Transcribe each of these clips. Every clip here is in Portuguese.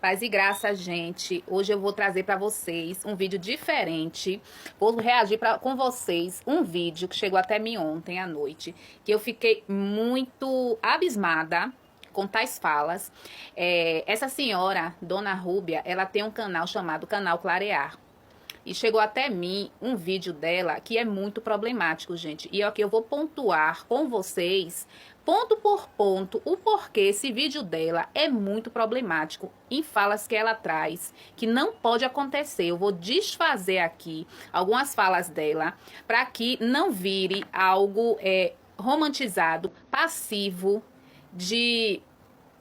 Paz e graça, gente. Hoje eu vou trazer para vocês um vídeo diferente. Vou reagir com vocês um vídeo que chegou até mim ontem à noite, que eu fiquei muito abismada com tais falas. Essa senhora, Dona Rúbia, ela tem um canal chamado Canal Clarear. E chegou até mim um vídeo dela que é muito problemático, gente. E aqui eu vou pontuar com vocês, ponto por ponto, o porquê esse vídeo dela é muito problemático em falas que ela traz, que não pode acontecer. Eu vou desfazer aqui algumas falas dela para que não vire algo romantizado, passivo, de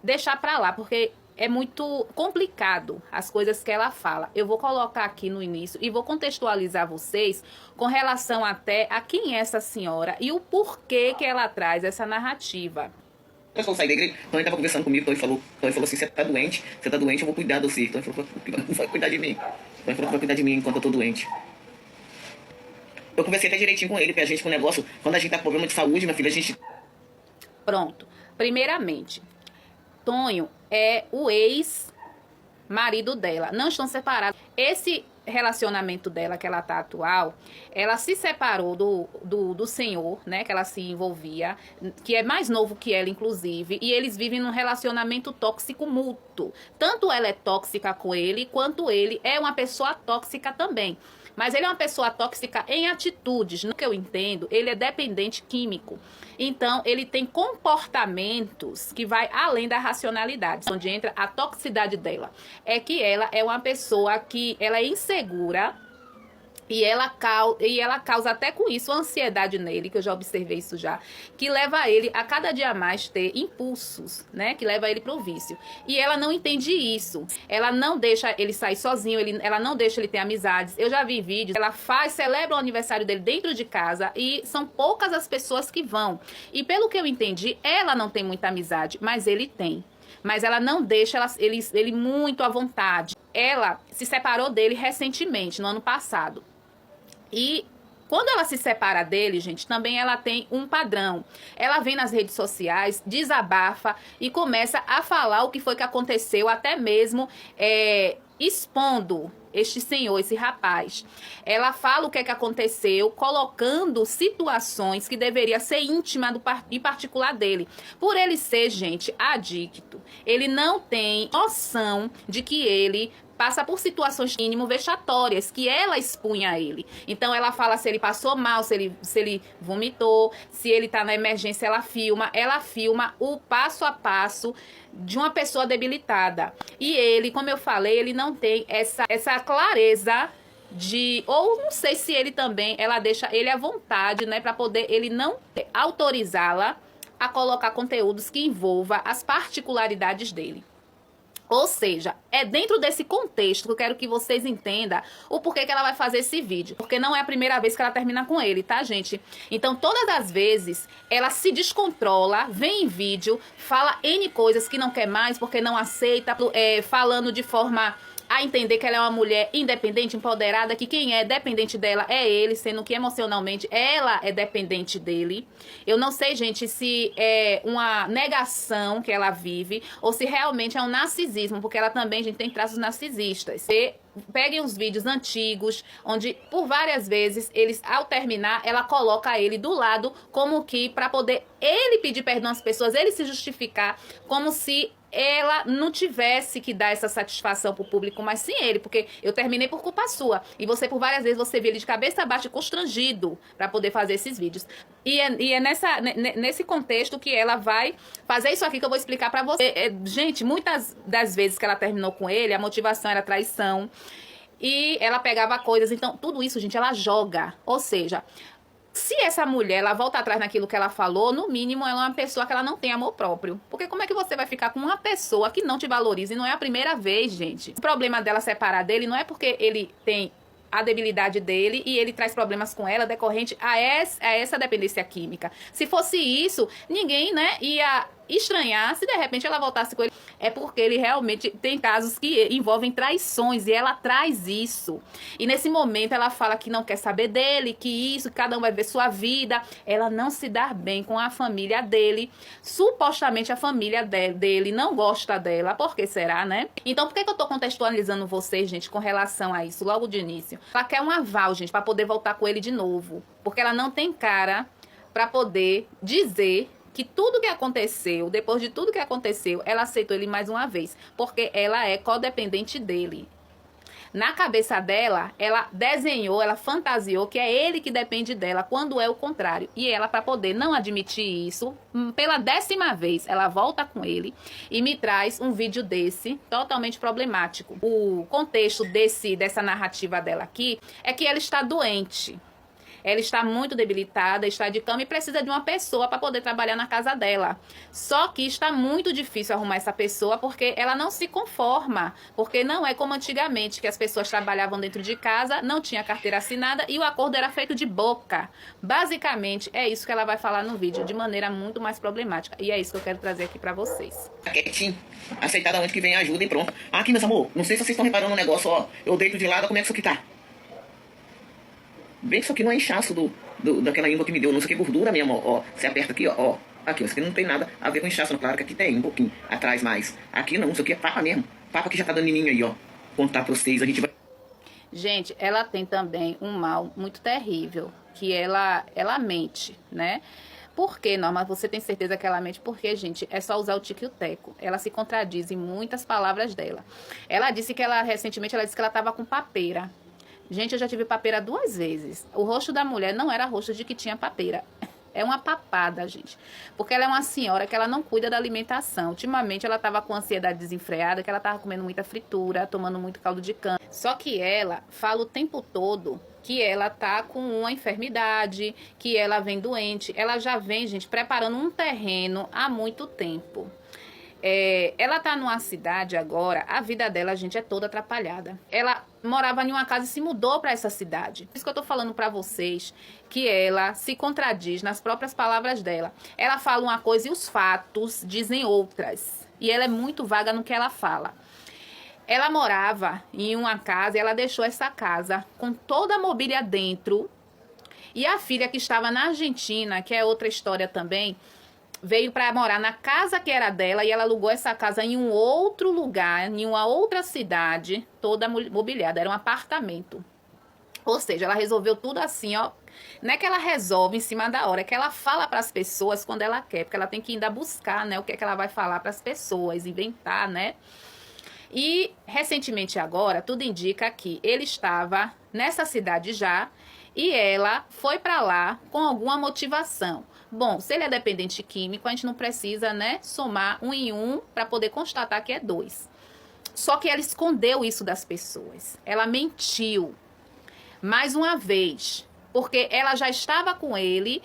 deixar para lá, porque é muito complicado as coisas que ela fala. Eu vou colocar aqui no início e vou contextualizar vocês com relação até a quem é essa senhora e o porquê que ela traz essa narrativa. Eu só saí da igreja, então ele tava conversando comigo, então ele falou assim, você tá doente, eu vou cuidar de você. Então ele falou, vai cuidar de mim. Então ele falou que vai cuidar de mim enquanto eu tô doente. Eu conversei até direitinho com ele, porque a gente com o negócio, quando a gente tá com problema de saúde, minha filha, a gente... Pronto. Primeiramente, Tonho é o ex-marido dela. Não estão separados. Esse relacionamento dela, que ela tá atual, ela se separou do senhor, né, que ela se envolvia, que é mais novo que ela, inclusive, e eles vivem num relacionamento tóxico mútuo. Tanto ela é tóxica com ele, quanto ele é uma pessoa tóxica também. Mas ele é uma pessoa tóxica em atitudes. No que eu entendo, ele é dependente químico. Então, ele tem comportamentos que vai além da racionalidade. Onde entra a toxicidade dela. É que ela é uma pessoa que ela é insegura. E ela causa até com isso ansiedade nele, que eu já observei isso já, que leva ele a cada dia mais ter impulsos, né? Que leva ele pro vício. E ela não entende isso. Ela não deixa ele sair sozinho, ela não deixa ele ter amizades. Eu já vi vídeos, ela celebra o aniversário dele dentro de casa e são poucas as pessoas que vão. E pelo que eu entendi, ela não tem muita amizade, mas ele tem. Mas ela não deixa ele muito à vontade. Ela se separou dele recentemente, no ano passado. E quando ela se separa dele, gente, também ela tem um padrão. Ela vem nas redes sociais, desabafa e começa a falar o que foi que aconteceu, até mesmo expondo este senhor, esse rapaz. Ela fala o que é que aconteceu, colocando situações que deveria ser íntima e particular dele. Por ele ser, gente, adicto, ele não tem noção de que ele passa por situações mínimo vexatórias que ela expunha a ele. Então ela fala se ele passou mal, se ele vomitou, se ele tá na emergência, ela filma o passo a passo de uma pessoa debilitada. E ele, como eu falei, ele não tem essa clareza ou não sei se ele também, ela deixa ele à vontade, né, para poder ele não autorizá-la a colocar conteúdos que envolva as particularidades dele. Ou seja, é dentro desse contexto que eu quero que vocês entendam o porquê que ela vai fazer esse vídeo. Porque não é a primeira vez que ela termina com ele, tá, gente? Então, todas as vezes, ela se descontrola, vem em vídeo, fala N coisas que não quer mais porque não aceita, falando de forma a entender que ela é uma mulher independente, empoderada, que quem é dependente dela é ele, sendo que emocionalmente ela é dependente dele. Eu não sei, gente, se é uma negação que ela vive ou se realmente é um narcisismo, porque ela também, gente, tem traços narcisistas. Peguem os vídeos antigos, onde por várias vezes, ao terminar, ela coloca ele do lado, como que para poder ele pedir perdão às pessoas, ele se justificar, como se ela não tivesse que dar essa satisfação pro público, mas sim ele, porque eu terminei por culpa sua. E você, por várias vezes, você vê ele de cabeça abaixo, constrangido para poder fazer esses vídeos. E é nesse contexto que ela vai fazer isso aqui que eu vou explicar para você. Gente, muitas das vezes que ela terminou com ele, a motivação era traição. E ela pegava coisas, então tudo isso, gente, ela joga. Ou seja, se essa mulher, ela volta atrás naquilo que ela falou, no mínimo ela é uma pessoa que ela não tem amor próprio. Porque como é que você vai ficar com uma pessoa que não te valoriza? E não é a primeira vez, gente. O problema dela separar dele não é porque ele tem a debilidade dele e ele traz problemas com ela decorrente a essa dependência química. Se fosse isso, ninguém, né, ia estranhar se de repente ela voltasse com ele. é porque ele realmente tem casos que envolvem traições e ela traz isso. E nesse momento ela fala que não quer saber dele, que isso, cada um vai ver sua vida. Ela não se dá bem com a família dele. Supostamente a família dele não gosta dela. Por que será, né? Então por que eu tô contextualizando vocês, gente, com relação a isso logo de início? Ela quer um aval, gente, para poder voltar com ele de novo. Porque ela não tem cara para poder dizer que tudo que aconteceu, depois de tudo que aconteceu, ela aceitou ele mais uma vez, porque ela é codependente dele. Na cabeça dela, ela desenhou, ela fantasiou que é ele que depende dela, quando é o contrário. E ela, para poder não admitir isso, pela 10ª vez, ela volta com ele e me traz um vídeo desse, totalmente problemático. O contexto dessa narrativa dela aqui é que ela está doente. Ela está muito debilitada, está de cama e precisa de uma pessoa para poder trabalhar na casa dela. Só que está muito difícil arrumar essa pessoa porque ela não se conforma. Porque não é como antigamente, que as pessoas trabalhavam dentro de casa, não tinha carteira assinada e o acordo era feito de boca. Basicamente, é isso que ela vai falar no vídeo, de maneira muito mais problemática. E é isso que eu quero trazer aqui para vocês. Quietinho, aceitar da onde que vem a ajuda e pronto. Aqui, meus amor, não sei se vocês estão reparando no negócio, ó. Eu deito de lado, como é que isso aqui tá? Bem que isso aqui não é inchaço daquela íngua que me deu, não sei o que, gordura mesmo, ó. Você aperta aqui, ó. Aqui, ó, isso aqui não tem nada a ver com inchaço, claro que aqui tem um pouquinho atrás mais. Aqui não, isso aqui é papa mesmo. Papa que já tá dando em mim aí, ó. Contar pra vocês, a gente vai... Gente, ela tem também um mal muito terrível, que ela mente, né? Por que, Norma? Você tem certeza que ela mente? Porque, gente, é só usar o tico e o teco. Ela se contradiz em muitas palavras dela. Ela disse que recentemente, ela disse que ela tava com papeira. Gente, eu já tive papeira 2 vezes. O rosto da mulher não era rosto de que tinha papeira. É uma papada, gente. Porque ela é uma senhora que ela não cuida da alimentação. Ultimamente, ela estava com ansiedade desenfreada, que ela estava comendo muita fritura, tomando muito caldo de cana. Só que ela fala o tempo todo que ela tá com uma enfermidade, que ela vem doente. Ela já vem, gente, preparando um terreno há muito tempo. Ela tá numa cidade agora, a vida dela, gente, é toda atrapalhada. Ela morava em uma casa e se mudou para essa cidade. Por isso que eu tô falando para vocês que ela se contradiz nas próprias palavras dela. Ela fala uma coisa e os fatos dizem outras. E ela é muito vaga no que ela fala. Ela morava em uma casa e ela deixou essa casa com toda a mobília dentro. E a filha que estava na Argentina, que é outra história também, veio para morar na casa que era dela e ela alugou essa casa em um outro lugar, em uma outra cidade, toda mobiliada, era um apartamento. Ou seja, ela resolveu tudo assim, ó. Não é que ela resolve em cima da hora, é que ela fala para as pessoas quando ela quer, porque ela tem que ainda buscar, né, o que é que ela vai falar para as pessoas, inventar, né? E recentemente agora, tudo indica que ele estava nessa cidade já e ela foi para lá com alguma motivação. Bom, se ele é dependente químico, a gente não precisa, né, somar 1 em 1 para poder constatar que é 2. Só que ela escondeu isso das pessoas. Ela mentiu. Mais uma vez, porque ela já estava com ele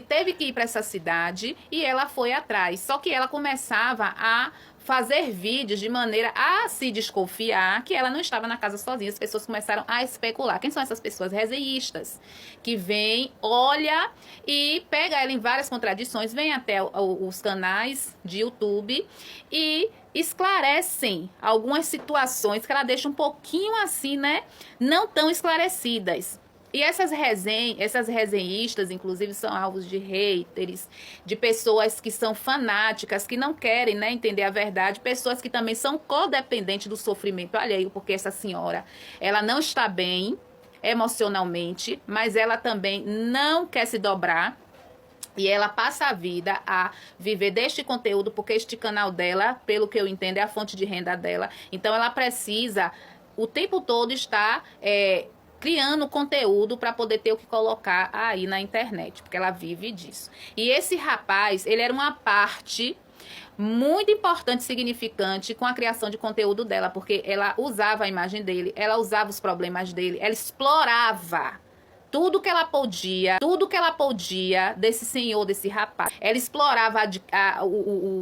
teve que ir para essa cidade e ela foi atrás. Só que ela começava a fazer vídeos de maneira a se desconfiar que ela não estava na casa sozinha. As pessoas começaram a especular. Quem são essas pessoas? Resenhistas, que vem, olha e pega ela em várias contradições, vem até os canais de YouTube e esclarecem algumas situações que ela deixa um pouquinho assim, né, não tão esclarecidas. E essas resenhistas, inclusive, são alvos de haters, de pessoas que são fanáticas, que não querem, né, entender a verdade, pessoas que também são codependentes do sofrimento alheio, porque essa senhora, ela não está bem emocionalmente, mas ela também não quer se dobrar. E ela passa a vida a viver deste conteúdo, porque este canal dela, pelo que eu entendo, é a fonte de renda dela. Então, ela precisa, o tempo todo, estar criando conteúdo para poder ter o que colocar aí na internet, porque ela vive disso. E esse rapaz, ele era uma parte muito importante e significante com a criação de conteúdo dela, porque ela usava a imagem dele, ela usava os problemas dele, ela explorava tudo que ela podia desse senhor, desse rapaz. Ela explorava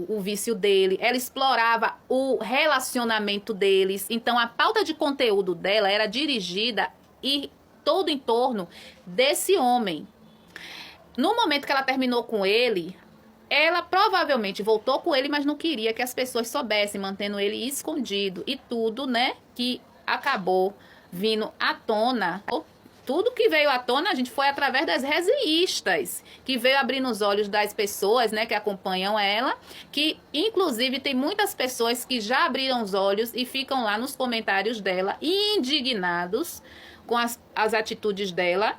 o vício dele, ela explorava o relacionamento deles. Então, a pauta de conteúdo dela era dirigida e todo em torno desse homem. No momento que ela terminou com ele, Ela provavelmente voltou com ele, mas não queria que as pessoas soubessem, mantendo ele escondido. E tudo, né, que acabou vindo à tona. Tudo que veio à tona, a gente, foi através das resenhistas, que veio abrindo os olhos das pessoas, né, que acompanham ela, que inclusive tem muitas pessoas que já abriram os olhos e ficam lá nos comentários dela, indignados com as atitudes dela,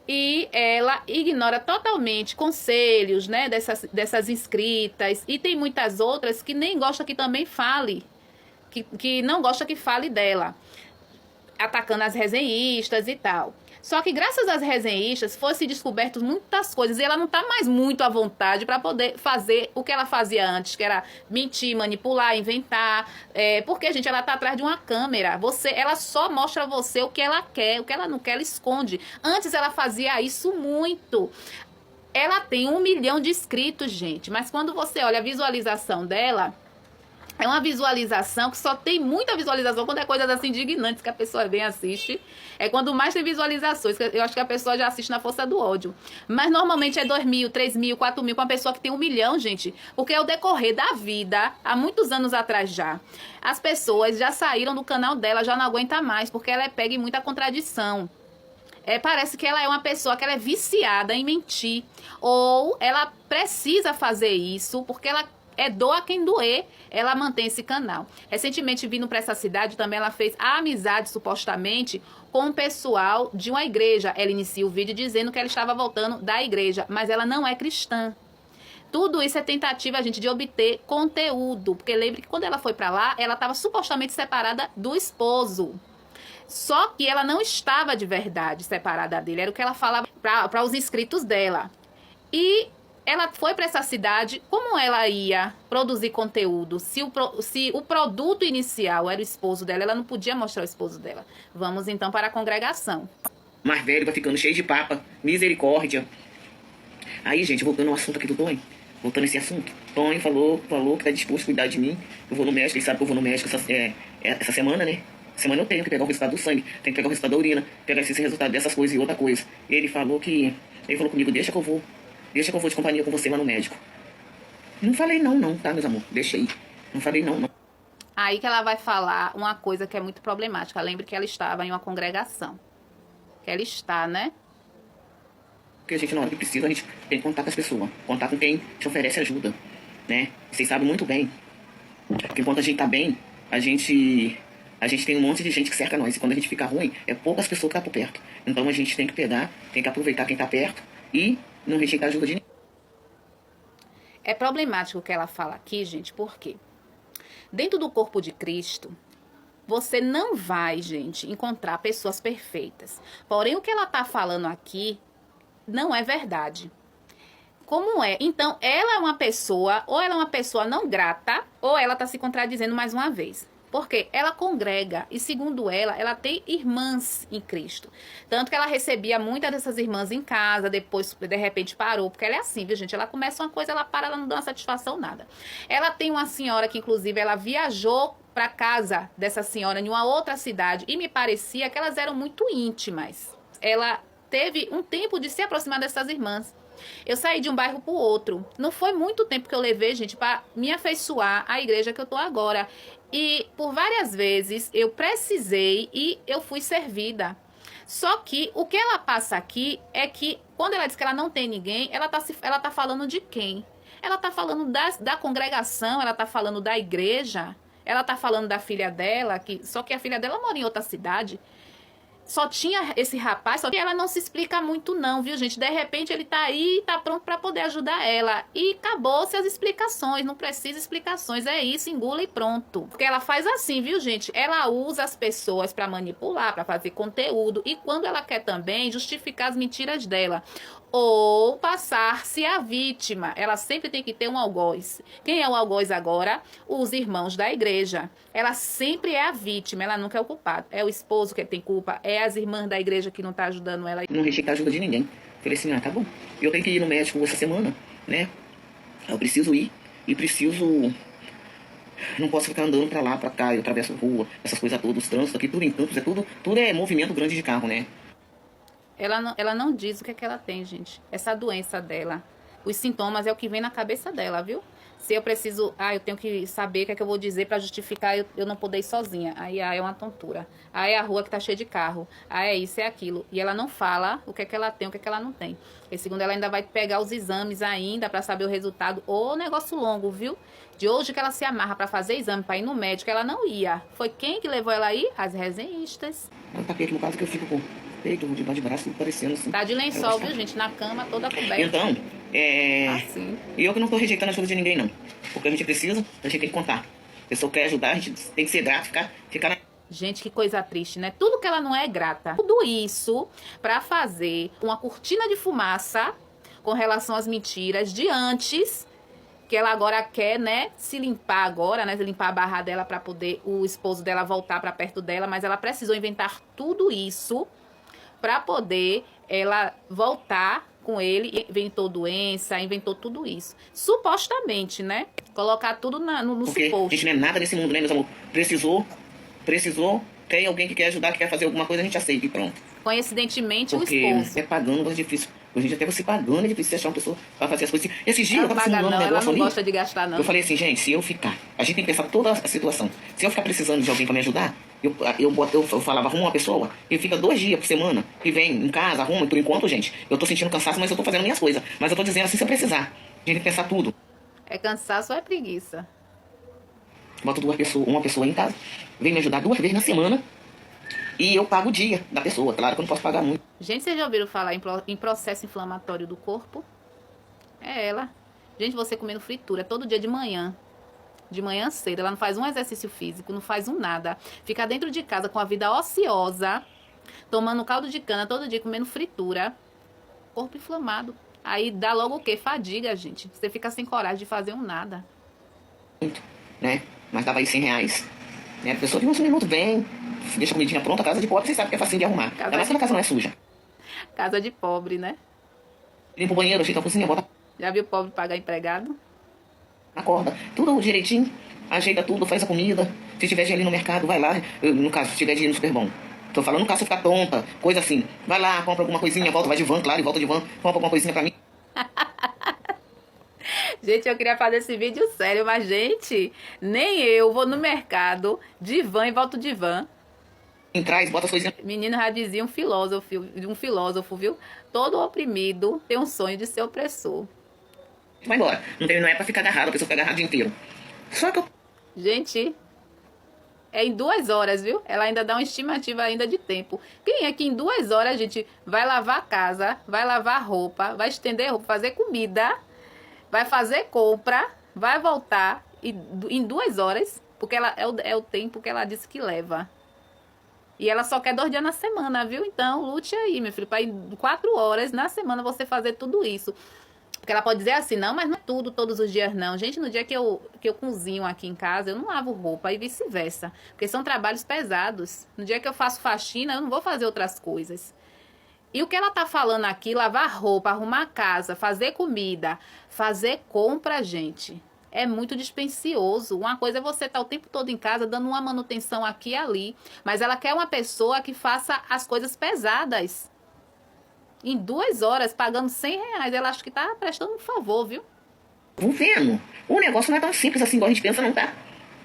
e ela ignora totalmente conselhos, né, dessas inscritas, e tem muitas outras que nem gosta que também fale, que não gosta que fale dela, atacando as resenhistas e tal. Só que graças às resenhistas fosse descoberto muitas coisas e ela não está mais muito à vontade para poder fazer o que ela fazia antes, que era mentir, manipular, inventar, porque, gente, ela está atrás de uma câmera. Ela só mostra a você o que ela quer, o que ela não quer, ela esconde. Antes ela fazia isso muito. Ela tem 1 milhão de inscritos, gente, mas quando você olha a visualização dela, é uma visualização que só tem muita visualização quando é coisas assim indignantes que a pessoa vem e assiste. É quando mais tem visualizações, que eu acho que a pessoa já assiste na força do ódio. Mas normalmente é 2.000, 3.000, 4.000 com uma pessoa que tem 1 milhão, gente. Porque é o decorrer da vida, há muitos anos atrás já. As pessoas já saíram do canal dela, já não aguenta mais, porque ela é pega em muita contradição. Parece que ela é uma pessoa que ela é viciada em mentir. Ou ela precisa fazer isso porque ela doa quem doer, ela mantém esse canal. Recentemente, vindo para essa cidade, também ela fez a amizade, supostamente, com o pessoal de uma igreja. Ela inicia o vídeo dizendo que ela estava voltando da igreja, mas ela não é cristã. Tudo isso é tentativa, gente, de obter conteúdo, porque lembre que quando ela foi para lá, ela estava supostamente separada do esposo. Só que ela não estava de verdade separada dele, era o que ela falava para os inscritos dela. E ela foi para essa cidade, como ela ia produzir conteúdo? Se o produto inicial era o esposo dela, ela não podia mostrar o esposo dela. Vamos então para a congregação. Mais velho, vai ficando cheio de papa, misericórdia. Aí, gente, voltando ao assunto aqui do Tonho, voltando a esse assunto. Tonho falou que tá disposto a cuidar de mim. Eu vou no médico, ele sabe que eu vou no médico essa semana, né? Semana eu tenho que pegar o resultado do sangue, tenho que pegar o resultado da urina, pegar esse resultado dessas coisas e outra coisa. Ele falou comigo, deixa que eu vou de companhia com você lá no médico. Não falei não, tá, meus amor? Deixa aí. Não falei não. Aí que ela vai falar uma coisa que é muito problemática. Lembre que ela estava em uma congregação. Que ela está, né? Porque a gente, na hora que precisa, a gente tem que contar com as pessoas. Contar com quem te oferece ajuda, né? Vocês sabem muito bem que enquanto a gente tá bem, a gente tem um monte de gente que cerca nós. E quando a gente fica ruim, é poucas pessoas que estão por perto. Então a gente tem que pegar, tem que aproveitar quem tá perto e não rejeitar a ajuda de ninguém. É problemático o que ela fala aqui, gente, porque dentro do corpo de Cristo, você não vai, gente, encontrar pessoas perfeitas. Porém, o que ela está falando aqui não é verdade. Como é? Então, ela é uma pessoa, ou ela é uma pessoa não grata, ou ela está se contradizendo mais uma vez. Porque ela congrega e, segundo ela tem irmãs em Cristo. Tanto que ela recebia muitas dessas irmãs em casa, depois, de repente, parou. Porque ela é assim, viu, gente? Ela começa uma coisa, ela para, ela não dá uma satisfação, nada. Ela tem uma senhora que, inclusive, ela viajou para casa dessa senhora em uma outra cidade. E me parecia que elas eram muito íntimas. Ela teve um tempo de se aproximar dessas irmãs. Eu saí de um bairro para o outro. Não foi muito tempo que eu levei, gente, para me afeiçoar à igreja que eu tô agora. E por várias vezes eu precisei e eu fui servida. Só que o que ela passa aqui é que quando ela diz que ela não tem ninguém, ela tá falando de quem? Ela tá falando da congregação, ela tá falando da igreja, ela tá falando da filha dela, só que a filha dela mora em outra cidade. Só tinha esse rapaz, só que ela não se explica muito não, viu, gente? De repente ele tá aí e tá pronto pra poder ajudar ela. E acabou-se as explicações, não precisa explicações, é isso, engula e pronto. Porque ela faz assim, viu, gente? Ela usa as pessoas pra manipular, pra fazer conteúdo. E quando ela quer também justificar as mentiras dela. Ou passar-se a vítima. Ela sempre tem que ter um algoz. Quem é o algoz agora? Os irmãos da igreja. Ela sempre é a vítima, ela nunca é o culpado. É o esposo que tem culpa, é as irmãs da igreja que não tá ajudando ela. Não rejeitar a ajuda de ninguém. Falei assim, tá bom. Eu tenho que ir no médico essa semana, né? Eu preciso ir e preciso... Não posso ficar andando pra lá, pra cá, eu atravesso a rua, essas coisas todas, os trânsitos aqui, tudo em Campos, tudo é movimento grande de carro, né? Ela não diz o que é que ela tem, gente. Essa doença dela. os sintomas é o que vem na cabeça dela, viu? Se eu preciso, eu tenho que saber o que é que eu vou dizer para justificar eu não poder ir sozinha. Aí é uma tontura. Aí é a rua que tá cheia de carro. Aí é isso, é aquilo. E ela não fala o que é que ela tem, o que é que ela não tem. E segundo, ela ainda vai pegar os exames ainda para saber o resultado. Ô, negócio longo, viu? De hoje que ela se amarra para fazer exame, para ir no médico, ela não ia. Foi quem que levou ela aí? As resenhistas. É um tapete, no caso, que eu fico com peito, de braço, parecendo assim. Tá de lençol, viu, gente? Na cama, toda coberta. Então, Assim. E eu que não tô rejeitando a ajuda de ninguém, não. Porque a gente precisa, a gente tem que contar. A pessoa quer ajudar, a gente tem que ser grato, ficar na... Gente, que coisa triste, né? Tudo que ela não é grata. Tudo isso pra fazer uma cortina de fumaça com relação às mentiras de antes, que ela agora quer, né, se limpar agora, né, limpar a barra dela pra poder o esposo dela voltar pra perto dela, mas ela precisou inventar tudo isso pra poder ela voltar com ele, inventou doença, inventou tudo isso. Supostamente, né? Colocar tudo no Porque suposto. a gente não é nada nesse mundo, né, meus amor? Precisou, tem alguém que quer ajudar, que quer fazer alguma coisa, a gente aceita e pronto. Coincidentemente, o Porque esposo. é pagando, é difícil. Hoje em dia até você pagando é difícil achar uma pessoa pra fazer as coisas. Esses dias Ela eu tava paga simulando um não, ela negócio não ali. gosta de gastar não. Eu falei assim, gente, se eu ficar... A gente tem que pensar toda a situação. Se eu ficar precisando de alguém pra me ajudar, eu falava, arruma uma pessoa, e fica 2 dias por semana, e vem em casa, arruma, e por enquanto, gente, eu tô sentindo cansaço, mas eu tô fazendo minhas coisas. Mas eu tô dizendo assim, se eu precisar, a gente tem que pensar tudo. É cansaço ou é preguiça? Boto uma pessoa em casa, vem me ajudar 2 vezes na semana, e eu pago o dia da pessoa. Claro que eu não posso pagar muito. Gente, vocês já ouviram falar em processo inflamatório do corpo? É ela. Gente, você comendo fritura todo dia de manhã cedo. Ela não faz um exercício físico, não faz um nada. Fica dentro de casa com a vida ociosa, tomando caldo de cana todo dia, comendo fritura. Corpo inflamado. Aí dá logo o quê? Fadiga, gente. Você fica sem coragem de fazer um nada. Muito, né? Mas dava aí R$100. Né? A pessoa de uns minutos vem, deixa a comidinha pronta, a casa de pobre, vocês sabem que é facinho de arrumar. Ainda mais quando a casa não é suja. Casa de pobre, né? Limpa o banheiro, ajeita a cozinha, bota Já viu pobre pagar empregado? na corda. Tudo direitinho, ajeita tudo, faz a comida. Se tiver dinheiro ali no mercado, vai lá. No caso, se tiver dinheiro no super bom. Tô falando no caso, você ficar tonta, coisa assim. Vai lá, compra alguma coisinha, volta, vai de van, claro, e volta de van. Compra alguma coisinha pra mim. Gente, eu queria fazer esse vídeo sério, mas, gente, nem eu vou no mercado de van e volto de van. Traz, bota as coisinhas. Menino já dizia um filósofo, viu? Todo oprimido tem um sonho de ser opressor. Vai embora. Não é pra ficar agarrado, a pessoa fica agarrada o dia inteiro. Só que eu... Gente, é em 2 horas, viu? Ela ainda dá uma estimativa ainda de tempo. Quem é que em 2 horas a gente vai lavar a casa, vai lavar roupa, vai estender roupa, fazer comida, vai fazer compra, vai voltar em 2 horas, porque ela é o tempo que ela disse que leva. E ela só quer 2 dias na semana, viu? Então, lute aí, meu filho, para em 4 horas na semana você fazer tudo isso. Porque ela pode dizer assim, não, mas não é tudo, todos os dias não. Gente, no dia que eu cozinho aqui em casa, eu não lavo roupa e vice-versa. Porque são trabalhos pesados. No dia que eu faço faxina, eu não vou fazer outras coisas. E o que ela tá falando aqui, lavar roupa, arrumar a casa, fazer comida, fazer compra, gente, é muito dispendioso. Uma coisa é você estar o tempo todo em casa, dando uma manutenção aqui e ali. Mas ela quer uma pessoa que faça as coisas pesadas. Em 2 horas, pagando R$100, ela acha que tá prestando um favor, viu? Vou vendo. O negócio não é tão simples assim, igual a gente pensa, não, tá?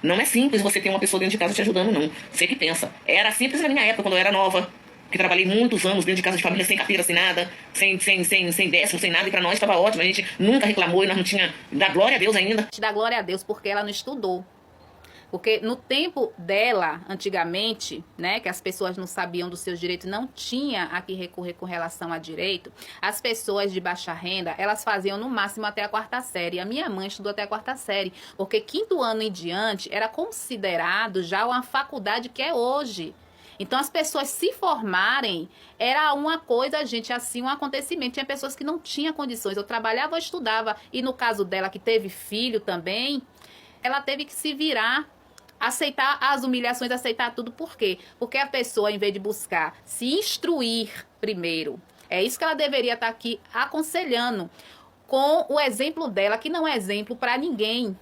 Não é simples você ter uma pessoa dentro de casa te ajudando, não. Você que pensa. Era simples na minha época, quando eu era nova. Que trabalhei muitos anos dentro de casa de família, sem carteira, sem nada, sem décimo, sem nada. E pra nós estava ótimo. A gente nunca reclamou e nós não tinha... Dá glória a Deus ainda. Dá glória a Deus porque ela não estudou. Porque no tempo dela, antigamente, né, que as pessoas não sabiam dos seus direitos, não tinha a que recorrer com relação a direito, as pessoas de baixa renda, elas faziam no máximo até a 4ª série. A minha mãe estudou até a 4ª série, porque 5º ano em diante era considerado já uma faculdade que é hoje. Então, as pessoas se formarem era uma coisa, gente, assim, um acontecimento. Tinha pessoas que não tinham condições. Eu trabalhava ou estudava. E no caso dela, que teve filho também, ela teve que se virar, aceitar as humilhações, aceitar tudo. Por quê? Porque a pessoa, em vez de buscar se instruir primeiro, é isso que ela deveria estar aqui aconselhando, com o exemplo dela, que não é exemplo para ninguém.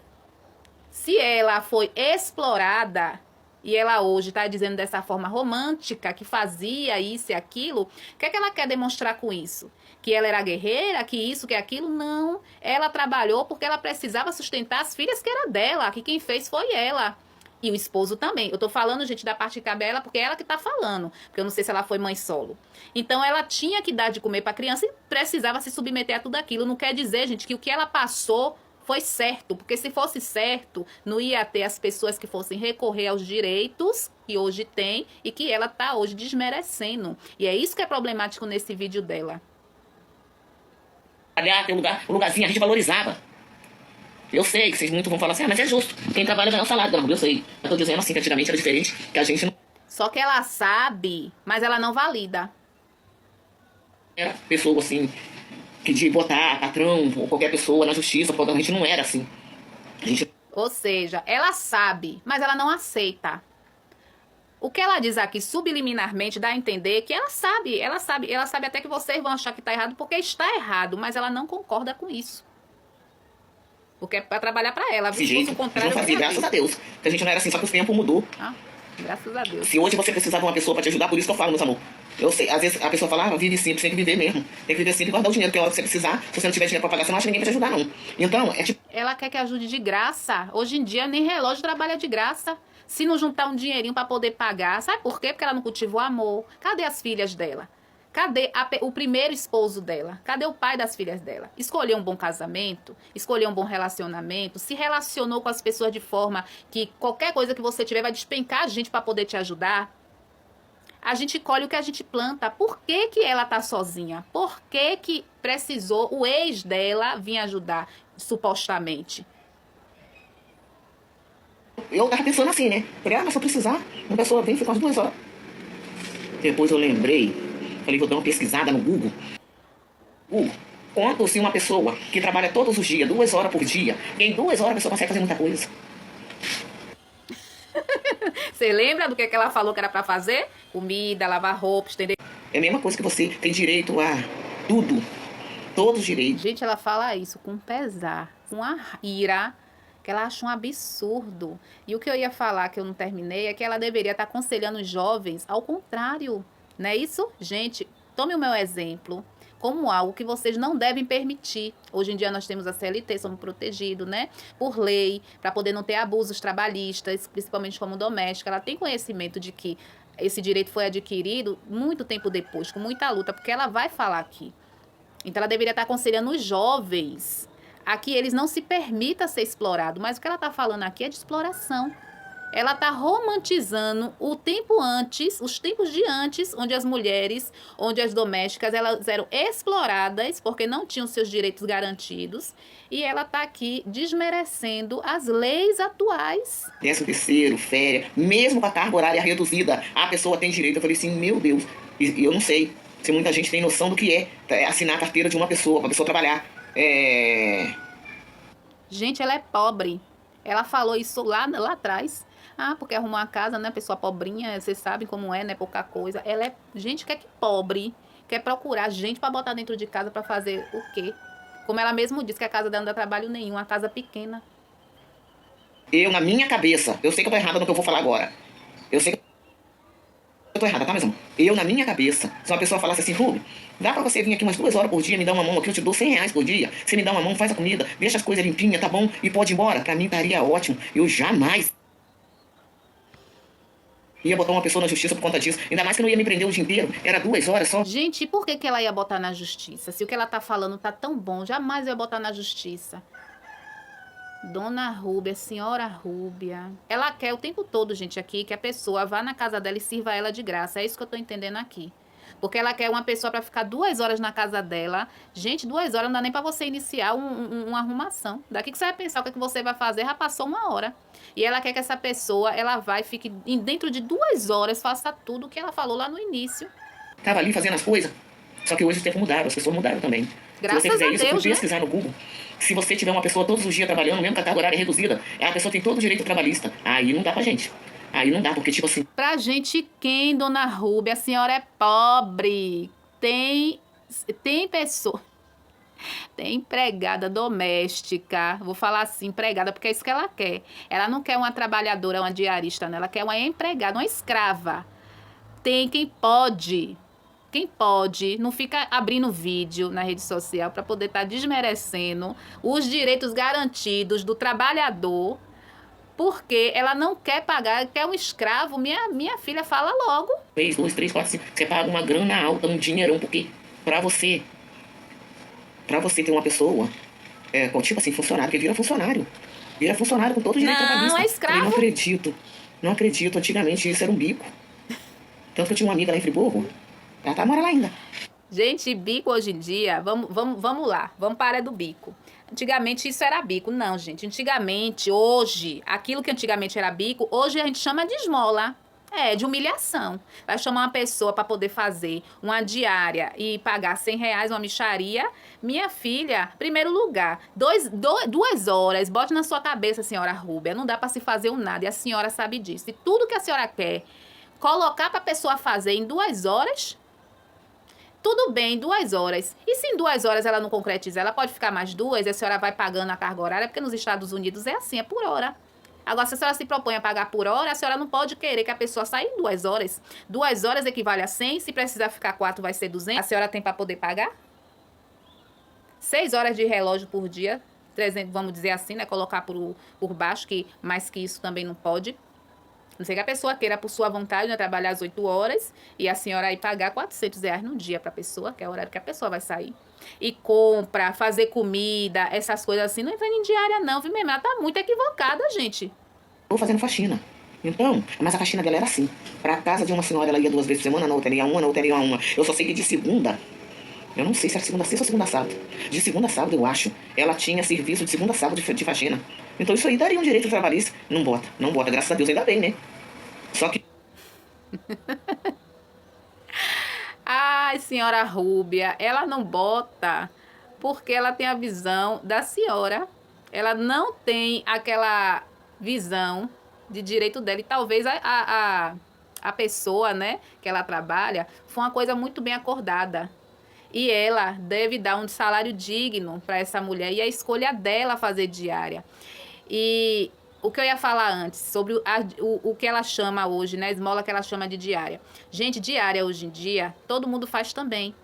Se ela foi explorada, e ela hoje está dizendo dessa forma romântica, que fazia isso e aquilo, o que é que ela quer demonstrar com isso? Que ela era guerreira, que isso, que aquilo? Não. Ela trabalhou porque ela precisava sustentar as filhas que era dela, que quem fez foi ela. E o esposo também. Eu tô falando, gente, da parte que cabe a ela, porque é ela que tá falando. Porque eu não sei se ela foi mãe solo. Então, ela tinha que dar de comer pra criança e precisava se submeter a tudo aquilo. Não quer dizer, gente, que o que ela passou foi certo. Porque se fosse certo, não ia ter as pessoas que fossem recorrer aos direitos que hoje tem e que ela tá hoje desmerecendo. E é isso que é problemático nesse vídeo dela. Aliás, tem um lugarzinho a gente valorizava. Eu sei que vocês muito vão falar assim, mas é justo. Quem trabalha ganha o salário, eu sei. Eu tô dizendo assim, que antigamente era diferente, que a gente não Só que ela sabe, mas ela não valida. era pessoa assim, que de botar patrão ou qualquer pessoa na justiça, porque a gente não era assim. A gente... Ou seja, ela sabe, mas ela não aceita. O que ela diz aqui subliminarmente dá a entender que ela sabe até que vocês vão achar que está errado porque está errado, mas ela não concorda com isso. Porque é para trabalhar para ela. Desse jeito, não fazia, graças a Deus. Que a gente não era assim, só que o tempo mudou. Ah, graças a Deus. Se hoje você precisar de uma pessoa para te ajudar, por isso que eu falo, meus amor. Eu sei, às vezes a pessoa fala, vive simples, tem que viver mesmo. Tem que viver simples e guardar o dinheiro, porque a hora que você precisar, se você não tiver dinheiro para pagar, você não acha ninguém para te ajudar, não. Então, é tipo... Ela quer que ajude de graça. Hoje em dia, nem relógio trabalha de graça. Se não juntar um dinheirinho para poder pagar. Sabe por quê? Porque ela não cultivou amor. Cadê as filhas dela? Cadê o primeiro esposo dela? Cadê o pai das filhas dela? Escolheu um bom casamento? Escolheu um bom relacionamento? Se relacionou com as pessoas de forma que qualquer coisa que você tiver vai despencar a gente para poder te ajudar? A gente colhe o que a gente planta. Por que que ela tá sozinha? Por que que precisou o ex dela vir ajudar, supostamente? Eu tava pensando assim, né? Falei, mas se eu precisar, uma pessoa vem e fica umas 2 horas. Depois eu lembrei, falei, vou dar uma pesquisada no Google. Quanto se uma pessoa que trabalha todos os dias, 2 horas por dia, em 2 horas a pessoa consegue fazer muita coisa. Você lembra do que ela falou que era pra fazer? Comida, lavar roupa, estender... É a mesma coisa que você tem direito a tudo. Todos os direitos. Gente, ela fala isso com pesar, com a ira, que ela acha um absurdo. E o que eu ia falar, que eu não terminei, é que ela deveria estar aconselhando os jovens ao contrário. Não é isso? Gente, tome o meu exemplo como algo que vocês não devem permitir. Hoje em dia nós temos a CLT, somos protegidos, né? Por lei, para poder não ter abusos trabalhistas, principalmente como doméstica. Ela tem conhecimento de que esse direito foi adquirido muito tempo depois, com muita luta, porque ela vai falar aqui. Então ela deveria estar aconselhando os jovens a que eles não se permitam ser explorados. Mas o que ela está falando aqui é de exploração. Ela está romantizando o tempo antes, os tempos de antes, onde as mulheres, onde as domésticas, elas eram exploradas porque não tinham seus direitos garantidos. E ela está aqui desmerecendo as leis atuais. 13º, férias, mesmo com a carga horária reduzida, a pessoa tem direito. Eu falei assim, meu Deus, e eu não sei se muita gente tem noção do que é assinar a carteira de uma pessoa, para a pessoa trabalhar. Gente, ela é pobre. Ela falou isso lá atrás. Ah, porque arrumou uma casa, né? Pessoa pobrinha, vocês sabem como é, né? Pouca coisa. Ela é gente que é pobre, quer procurar gente para botar dentro de casa para fazer o quê? Como ela mesmo disse que a casa dela não dá trabalho nenhum, uma casa pequena. Eu, na minha cabeça, eu sei que eu tô errada no que eu vou falar agora. Eu sei que eu tô errada, tá, mesmo? Eu, na minha cabeça, se uma pessoa falasse assim, Rubem, dá pra você vir aqui umas 2 horas por dia, me dar uma mão aqui, eu te dou R$100 por dia. Você me dá uma mão, faz a comida, deixa as coisas limpinhas, tá bom? E pode ir embora. Pra mim estaria ótimo. Eu jamais ia botar uma pessoa na justiça por conta disso. Ainda mais que não ia me prender o dia inteiro. Era 2 horas só. Gente, e por que ela ia botar na justiça? Se o que ela tá falando tá tão bom, jamais ia botar na justiça. Dona Rúbia, senhora Rúbia. Ela quer o tempo todo, gente, aqui, que a pessoa vá na casa dela e sirva ela de graça. É isso que eu tô entendendo aqui. Porque ela quer uma pessoa para ficar 2 horas na casa dela. Gente, 2 horas não dá nem para você iniciar uma arrumação. Daqui que você vai pensar o que, é que você vai fazer, já passou 1 hora. E ela quer que essa pessoa, ela vai, fique dentro de 2 horas, faça tudo o que ela falou lá no início. Tava ali fazendo as coisas. Só que hoje os tempos mudaram, as pessoas mudaram também. Graças se você fizer a isso, Deus, pode pesquisar no Google. Se você tiver uma pessoa todos os dias trabalhando, mesmo com a carga horária reduzida, a pessoa tem todo o direito trabalhista. Aí não dá pra gente. Aí não dá, porque tipo assim... Pra gente quem, Dona Rúbia? A senhora é pobre. Tem pessoa... Tem empregada doméstica, vou falar assim, empregada, porque é isso que ela quer. Ela não quer uma trabalhadora, uma diarista, não. Ela quer uma empregada, uma escrava. Tem quem pode, não fica abrindo vídeo na rede social para poder estar desmerecendo os direitos garantidos do trabalhador, porque ela não quer pagar, quer um escravo. Minha filha fala logo. 3, 2, 3, 4, 5. Você paga uma grana alta, um dinheirão, porque pra você ter uma pessoa, tipo assim, funcionário, que vira funcionário. Vira funcionário com todo o direito trabalhista. Não, é escravo. Eu não acredito. Antigamente isso era um bico. Tanto que eu tinha uma amiga lá em Friburgo, ela tá mora lá ainda. Gente, bico hoje em dia, vamos lá, vamos para a área do bico. Antigamente isso era bico. Não, gente, antigamente, hoje, aquilo que antigamente era bico, hoje a gente chama de esmola. De humilhação. Vai chamar uma pessoa para poder fazer uma diária e pagar R$ 100, uma mixaria. Minha filha, primeiro lugar, 2 horas, bote na sua cabeça, senhora Rúbia, não dá para se fazer um nada, e a senhora sabe disso. E tudo que a senhora quer colocar para a pessoa fazer em 2 horas, tudo bem, 2 horas. E se em 2 horas ela não concretizar, ela pode ficar mais 2, a senhora vai pagando a carga horária, porque nos Estados Unidos é assim, é por hora. Agora, se a senhora se propõe a pagar por hora, a senhora não pode querer que a pessoa saia em 2 horas. 2 horas equivale a 100, se precisar ficar 4 vai ser 200. A senhora tem para poder pagar? 6 horas de relógio por dia, 300, vamos dizer assim, né? Colocar por baixo, que mais que isso também não pode. Não sei que a pessoa queira, por sua vontade, né, trabalhar as 8 horas e a senhora aí pagar R$ 400 no dia para a pessoa, que é o horário que a pessoa vai sair. E compra, fazer comida, essas coisas assim, não entra em diária não, viu mesmo? Ela tá muito equivocada, gente. Tô fazendo faxina. Então, mas a faxina dela era assim. Pra casa de uma senhora, ela ia 2 vezes por semana, na outra ia uma, na outra ia uma. Eu só sei que de segunda, eu não sei se era segunda sexta ou segunda sábado. De segunda a sábado, eu acho, ela tinha serviço de segunda a sábado de faxina. Então isso aí daria um direito trabalhista. Não bota, graças a Deus, ainda bem, né? Só que... Ai, senhora Rúbia, ela não bota porque ela tem a visão da senhora. Ela não tem aquela visão de direito dela. E talvez a pessoa, né, que ela trabalha, foi uma coisa muito bem acordada. E ela deve dar um salário digno para essa mulher. E a escolha dela fazer diária. E o que eu ia falar antes, sobre o que ela chama hoje, né? A esmola que ela chama de diária. Gente, diária hoje em dia, todo mundo faz também.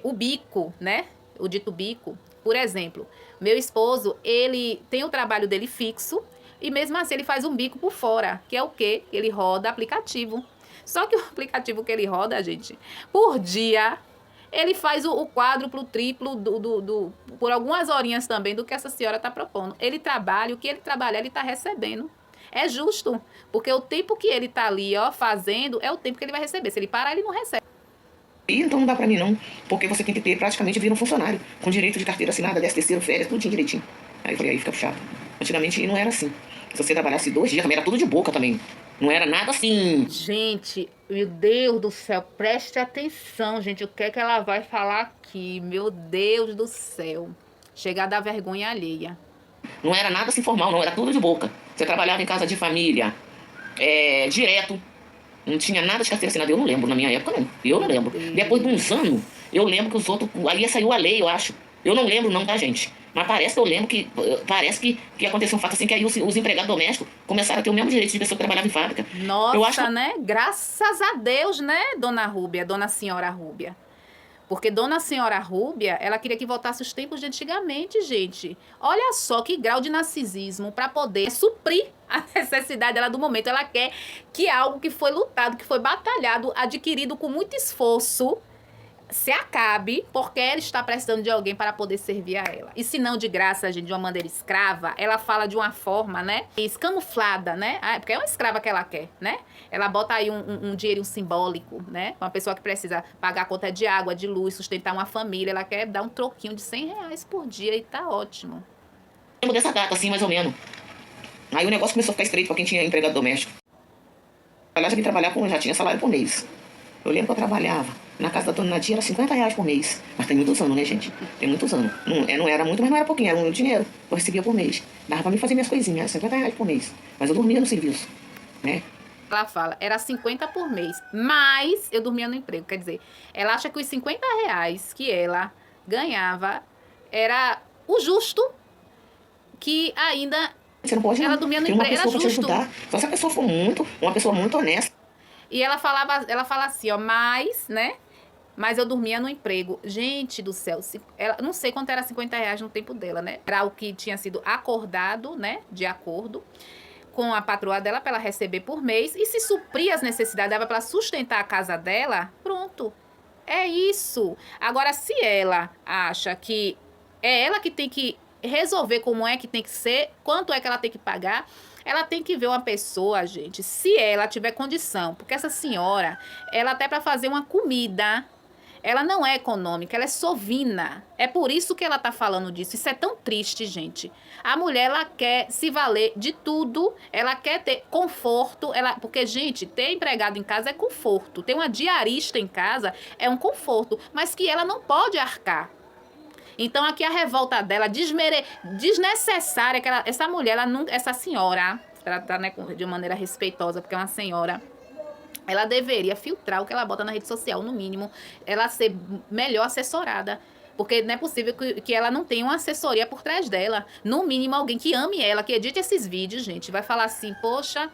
O bico, né? O dito bico. Por exemplo, meu esposo, ele tem o trabalho dele fixo e mesmo assim ele faz um bico por fora, que é o quê? Ele roda aplicativo. Só que o aplicativo que ele roda, gente, por dia, ele faz o quádruplo, triplo, por algumas horinhas também do que essa senhora está propondo. Ele trabalha, o que ele trabalhar, ele está recebendo. É justo, porque o tempo que ele está ali, ó, fazendo, é o tempo que ele vai receber. Se ele parar, ele não recebe. E então não dá pra mim não, porque você tem que ter praticamente vir um funcionário, com direito de carteira assinada, 13º, férias, tudo direitinho. Aí eu falei, aí fica chato. Antigamente não era assim. Se você trabalhasse 2 dias, também era tudo de boca também. Não era nada assim. Gente, meu Deus do céu, preste atenção, gente, o que é que ela vai falar aqui? Meu Deus do céu. Chega a dar vergonha alheia. Não era nada assim formal, não, era tudo de boca. Você trabalhava em casa de família, direto. Não tinha nada de carteira assinada, eu não lembro, na minha época não. Eu não lembro. Depois de uns anos, eu lembro que os outros, aí saiu a lei, eu acho. Eu não lembro não, tá, gente? Mas parece que eu lembro que, que aconteceu um fato assim, que aí os empregados domésticos começaram a ter o mesmo direito de pessoa que trabalhava em fábrica. Nossa, eu acho... né? Graças a Deus, né, dona Rúbia, dona senhora Rúbia. Porque dona senhora Rúbia, ela queria que voltasse os tempos de antigamente, gente. Olha só que grau de narcisismo para poder suprir a necessidade dela do momento. Ela quer que algo que foi lutado, que foi batalhado, adquirido com muito esforço, se acabe, porque ela está precisando de alguém para poder servir a ela. E se não de graça, gente, de uma maneira escrava, ela fala de uma forma, né, escamuflada, né, porque é uma escrava que ela quer, né, ela bota aí um dinheiro simbólico, né, uma pessoa que precisa pagar a conta de água, de luz, sustentar uma família, ela quer dar um troquinho de R$ 100 por dia e tá ótimo. Eu lembro dessa data, assim, mais ou menos. Aí o negócio começou a ficar estreito para quem tinha empregado doméstico. Aliás, eu vim trabalhar já tinha salário por mês. Eu lembro que eu trabalhava na casa da dona Nadia, era R$ 50 por mês. Mas tem muitos anos, né, gente? Tem muitos anos. Não era muito, mas não era pouquinho, era um dinheiro que eu recebia por mês. Dava pra mim fazer minhas coisinhas, era R$ 50 por mês. Mas eu dormia no serviço, né? Ela fala, era 50 por mês, mas eu dormia no emprego. Quer dizer, ela acha que os R$ 50 que ela ganhava, era o justo, que ainda Você não pode ela não. dormia no Tem uma emprego, era pessoa pra te justo. ajudar. Só se a pessoa for uma pessoa muito honesta. E ela fala assim, ó, mas, né? Mas eu dormia no emprego. Gente do céu, ela, não sei quanto era R$ 50 no tempo dela, né? Era o que tinha sido acordado, né? De acordo com a patroa dela para ela receber por mês. E se suprir as necessidades dela para sustentar a casa dela, pronto. É isso. Agora, se ela acha que é ela que tem que resolver como é que tem que ser, quanto é que ela tem que pagar, ela tem que ver uma pessoa, gente, se ela tiver condição. Porque essa senhora, ela até para fazer uma comida, ela não é econômica, ela é sovina. É por isso que ela tá falando disso. Isso é tão triste, gente. A mulher, ela quer se valer de tudo, ela quer ter conforto, porque, gente, ter empregado em casa é conforto. Ter uma diarista em casa é um conforto, mas que ela não pode arcar. Então, aqui a revolta dela, desnecessária, que essa mulher, essa senhora, ela tá, né, de maneira respeitosa, porque é uma senhora, ela deveria filtrar o que ela bota na rede social, no mínimo, ela ser melhor assessorada. Porque não é possível que ela não tenha uma assessoria por trás dela. No mínimo, alguém que ame ela, que edite esses vídeos, gente. Vai falar assim, poxa,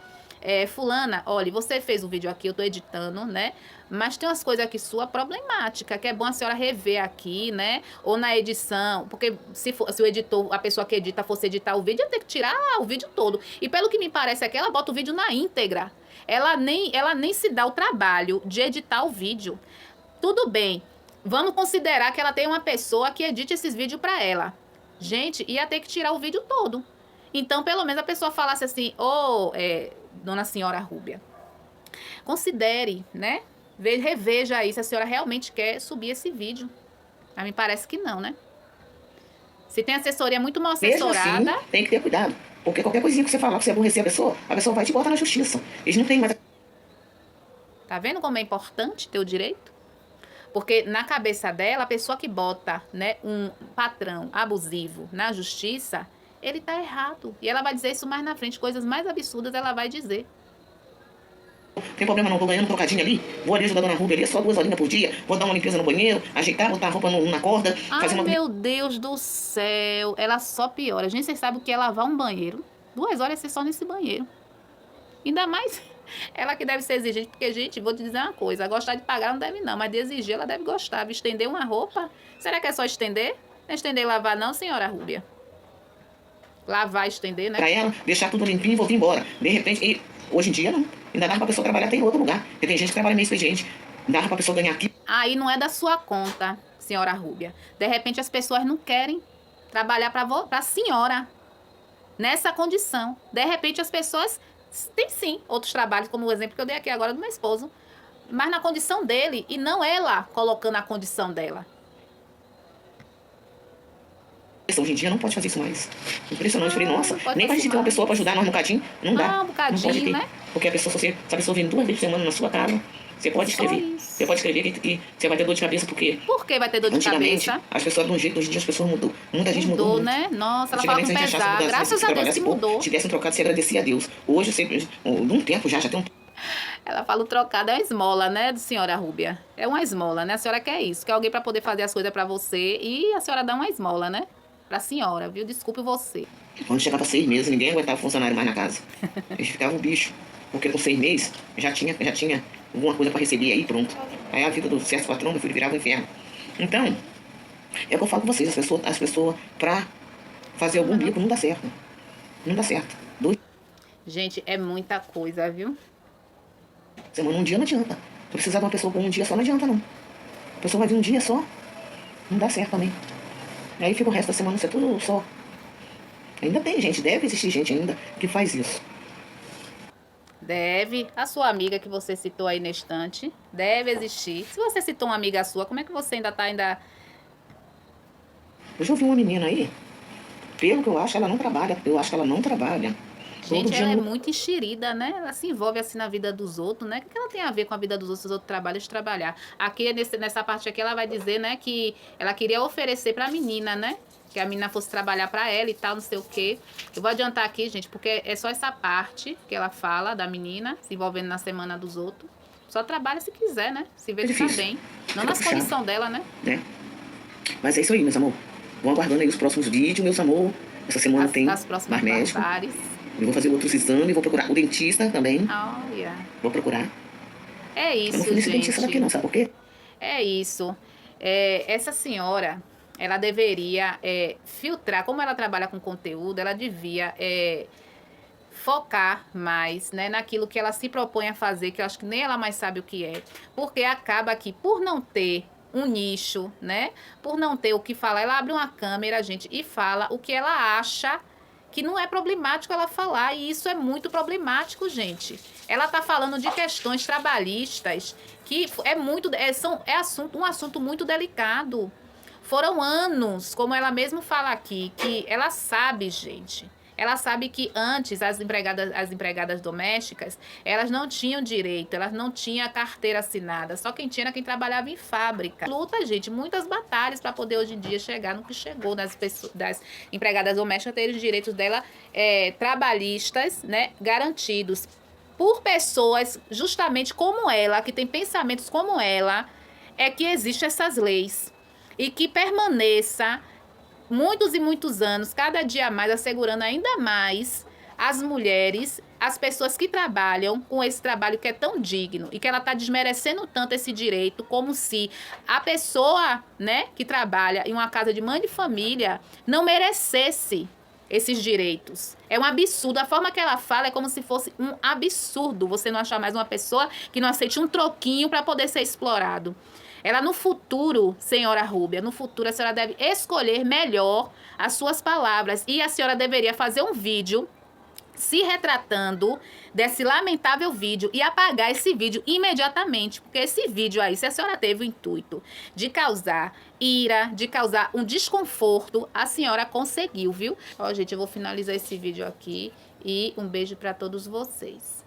fulana, olha, você fez o vídeo aqui, eu tô editando, né? Mas tem umas coisas aqui sua problemática, que é bom a senhora rever aqui, né? Ou na edição, porque se o editor, a pessoa que edita, fosse editar o vídeo, ia ter que tirar o vídeo todo. E pelo que me parece aqui, ela bota o vídeo na íntegra. Ela nem se dá o trabalho de editar o vídeo. Tudo bem, vamos considerar que ela tem uma pessoa que edite esses vídeos para ela. Gente, ia ter que tirar o vídeo todo. Então, pelo menos a pessoa falasse assim, dona senhora Rúbia, considere, né? Reveja aí se a senhora realmente quer subir esse vídeo. Mas me parece que não, né? Se tem assessoria muito mal assessorada... Mesmo assim, tem que ter cuidado. Porque qualquer coisinha que você falar, que você aborrecer a pessoa vai te botar na justiça. Eles não têm mais... Tá vendo como é importante ter o direito? Porque na cabeça dela, a pessoa que bota, né, um patrão abusivo na justiça, ele tá errado. E ela vai dizer isso mais na frente, coisas mais absurdas ela vai dizer. Tem problema não, vou ganhando um trocadinho ali, vou ali ajudar a dona Rúbia ali, só 2 horinhas por dia, vou dar uma limpeza no banheiro, ajeitar, botar a roupa na corda, fazer uma... Meu Deus do céu, ela só piora. Gente, vocês sabem o que é lavar um banheiro? 2 horas é só nesse banheiro. Ainda mais ela que deve ser exigente, porque, gente, vou te dizer uma coisa, gostar de pagar não deve não, mas de exigir ela deve gostar. Estender uma roupa, será que é só estender? Não é estender e lavar não, senhora Rúbia? Lavar, estender, né? Pra ela, deixar tudo limpinho e voltar embora. De repente, hoje em dia não. Ainda dá pra pessoa trabalhar até em outro lugar. Porque tem gente que trabalha meio expediente. Dá pra pessoa ganhar aqui. Aí não é da sua conta, senhora Rúbia. De repente as pessoas não querem trabalhar pra senhora nessa condição. De repente as pessoas têm sim outros trabalhos, como o exemplo que eu dei aqui agora do meu esposo. Mas na condição dele e não ela colocando a condição dela. Hoje em dia não pode fazer isso mais. Impressionante. Falei, nossa, nem pra gente ter uma mais. pessoa pra ajudar nós um bocadinho, não dá. Um bocadinho, não pode ter. né? Porque a pessoa, se a pessoa vem 2 vezes por semana na sua casa, você pode Só escrever. isso. Você pode escrever que você vai ter dor de cabeça, porque Por que vai ter dor de antigamente cabeça? as pessoas eram de um jeito, hoje em dia as pessoas mudou. Muita gente mudou muito. Né? Nossa, ela fala com Antigamente, se a gente achasse pesar. mudança, Graças se a Deus trabalhasse que pouco, mudou. tivesse um trocado, você agradecia a Deus. Hoje, de um tempo já tem um... Ela fala o trocado é uma esmola, né, senhora Rúbia? É uma esmola, né? A senhora quer isso, quer alguém para poder fazer as coisas para você e a senhora dá uma esmola, né? Pra senhora, viu? Desculpe você. Quando chegava 6 meses, ninguém aguentava funcionário mais na casa. Eles ficavam um bicho. Porque com 6 meses, já tinha alguma coisa para receber aí, pronto. Aí a vida do certo patrão, meu filho, virava um inferno. Então, é o que eu falo com vocês, as pessoas pra fazer algum bico, não dá certo. Não dá certo. 2 Gente, é muita coisa, viu? semanas, um dia não adianta. Se precisar de uma pessoa por um dia só, não adianta não. A pessoa vai vir um dia só, não dá certo também. Aí fica o resto da semana, isso é tudo só. Ainda tem gente, deve existir gente ainda que faz isso. Deve. A sua amiga que você citou aí na estante, deve existir. Se você citou uma amiga sua, como é que você ainda tá Hoje eu vi uma menina aí, pelo que eu acho, ela não trabalha. Eu acho que ela não trabalha. Gente, ela é muito enxerida, né? Ela se envolve assim na vida dos outros, né? O que ela tem a ver com a vida dos outros, os outros trabalham de trabalhar? Aqui, nessa parte aqui, ela vai dizer, né, que ela queria oferecer pra menina, né? Que a menina fosse trabalhar pra ela e tal, não sei o quê. Eu vou adiantar aqui, gente, porque é só essa parte que ela fala da menina se envolvendo na semana dos outros. Só trabalha se quiser, né? Se vê que tá bem. Não nas condições dela, né? Mas é isso aí, meus amor. Vão aguardando aí os próximos vídeos, meus amor. Essa semana tem As próximas mais médico. barbares. Eu vou fazer outros exames, vou procurar o dentista também. Olha. Vou procurar. É Eu não isso, fui nesse gente. dentista daqui não, sabe por quê? É isso. Essa senhora, ela deveria filtrar, como ela trabalha com conteúdo, ela devia focar mais, né, naquilo que ela se propõe a fazer, que eu acho que nem ela mais sabe o que é. Porque acaba que, por não ter um nicho, né, por não ter o que falar, ela abre uma câmera, gente, e fala o que ela acha que não é problemático ela falar, e isso é muito problemático, gente. Ela tá falando de questões trabalhistas que um assunto muito delicado. Foram anos, como ela mesmo fala aqui, que ela sabe, gente. Ela sabe que antes as empregadas domésticas, elas não tinham direito, elas não tinham carteira assinada. Só quem tinha era quem trabalhava em fábrica. Luta, gente, muitas batalhas para poder hoje em dia chegar no que chegou das empregadas domésticas terem os direitos dela trabalhistas, né, garantidos por pessoas justamente como ela, que tem pensamentos como ela, é que existem essas leis. E que permaneça muitos e muitos anos, cada dia mais, assegurando ainda mais as mulheres, as pessoas que trabalham com esse trabalho que é tão digno e que ela está desmerecendo tanto esse direito, como se a pessoa, né, que trabalha em uma casa de mãe de família não merecesse esses direitos. É um absurdo. A forma que ela fala é como se fosse um absurdo você não achar mais uma pessoa que não aceite um troquinho para poder ser explorado. Ela no futuro, senhora Rúbia, no futuro a senhora deve escolher melhor as suas palavras. E a senhora deveria fazer um vídeo se retratando desse lamentável vídeo e apagar esse vídeo imediatamente. Porque esse vídeo aí, se a senhora teve o intuito de causar ira, de causar um desconforto, a senhora conseguiu, viu? Ó, gente, eu vou finalizar esse vídeo aqui e um beijo para todos vocês.